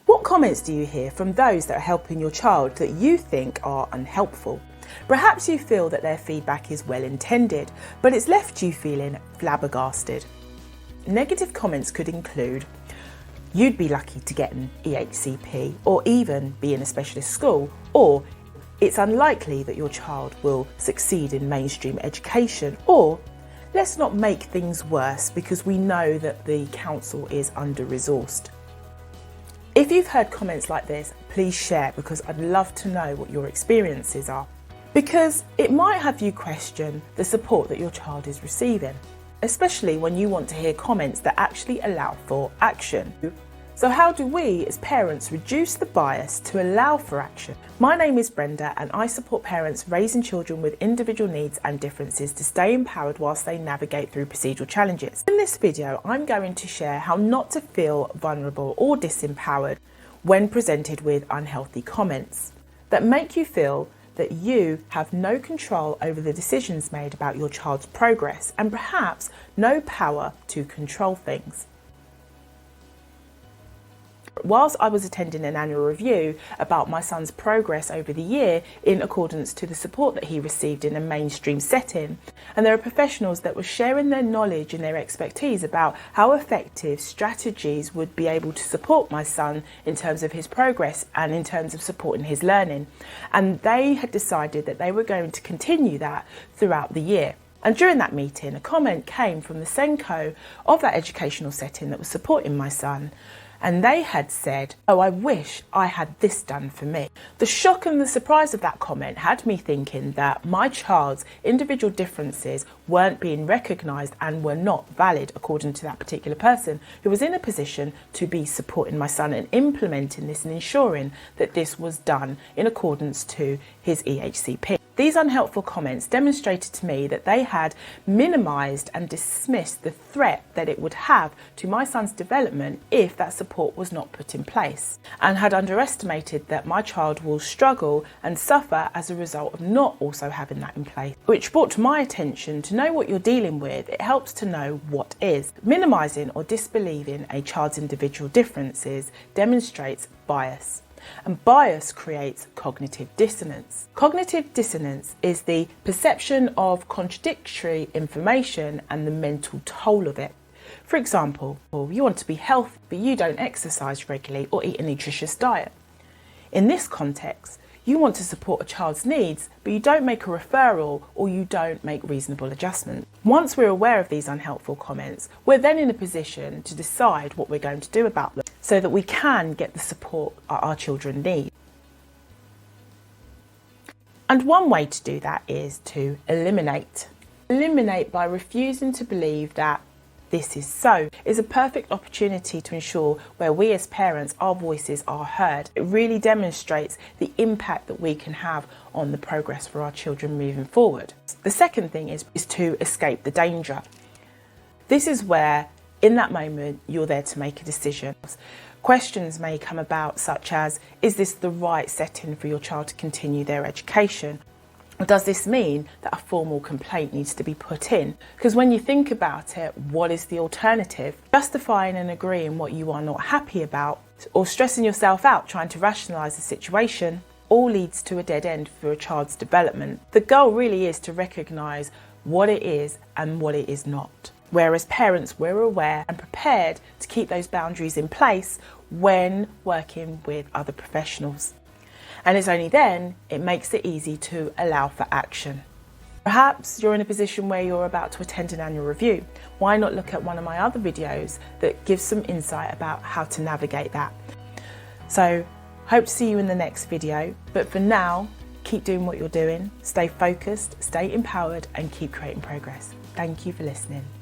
What comments do you hear from those that are helping your child that you think are unhelpful? Perhaps you feel that their feedback is well intended, but it's left you feeling flabbergasted. Negative comments could include, "You'd be lucky to get an EHCP or even be in a specialist school," or "It's unlikely that your child will succeed in mainstream education," or "Let's not make things worse because we know that the council is under-resourced." If you've heard comments like this, please share, because I'd love to know what your experiences are. Because it might have you question the support that your child is receiving, especially when you want to hear comments that actually allow for action. So how do we as parents reduce the bias to allow for action? My name is Brenda and I support parents raising children with individual needs and differences to stay empowered whilst they navigate through procedural challenges. In this video, I'm going to share how not to feel vulnerable or disempowered when presented with unhealthy comments that make you feel that you have no control over the decisions made about your child's progress and perhaps no power to control things. Whilst I was attending an annual review about my son's progress over the year in accordance to the support that he received in a mainstream setting, and there are professionals that were sharing their knowledge and their expertise about how effective strategies would be able to support my son in terms of his progress and in terms of supporting his learning. And they had decided that they were going to continue that throughout the year. And during that meeting, a comment came from the SENCO of that educational setting that was supporting my son. And they had said, "Oh, I wish I had this done for me." The shock and the surprise of that comment had me thinking that my child's individual differences weren't being recognised and were not valid according to that particular person who was in a position to be supporting my son and implementing this and ensuring that this was done in accordance to his EHCP. These unhelpful comments demonstrated to me that they had minimised and dismissed the threat that it would have to my son's development if that support was not put in place, and had underestimated that my child will struggle and suffer as a result of not also having that in place. Which brought to my attention, to know what you're dealing with, it helps to know what is. Minimising or disbelieving a child's individual differences demonstrates bias. And bias creates cognitive dissonance. Cognitive dissonance is the perception of contradictory information and the mental toll of it. For example, you want to be healthy, but you don't exercise regularly or eat a nutritious diet. In this context, you want to support a child's needs, but you don't make a referral or you don't make reasonable adjustments. Once we're aware of these unhelpful comments, we're then in a position to decide what we're going to do about them so that we can get the support our children need. And one way to do that is to eliminate. Eliminate by refusing to believe that this is so is a perfect opportunity to ensure where we as parents, our voices are heard. It really demonstrates the impact that we can have on the progress for our children moving forward. The second thing is to escape the danger. This is where, in that moment, you're there to make a decision. Questions may come about such as, is this the right setting for your child to continue their education? Or does this mean that a formal complaint needs to be put in? Because when you think about it, what is the alternative? Justifying and agreeing what you are not happy about, or stressing yourself out trying to rationalise the situation, all leads to a dead end for a child's development. The goal really is to recognise what it is and what it is not. Whereas parents, we're aware and prepared to keep those boundaries in place when working with other professionals. And it's only then it makes it easy to allow for action. Perhaps you're in a position where you're about to attend an annual review. Why not look at one of my other videos that gives some insight about how to navigate that? So, hope to see you in the next video. But for now, keep doing what you're doing, stay focused, stay empowered, and keep creating progress. Thank you for listening.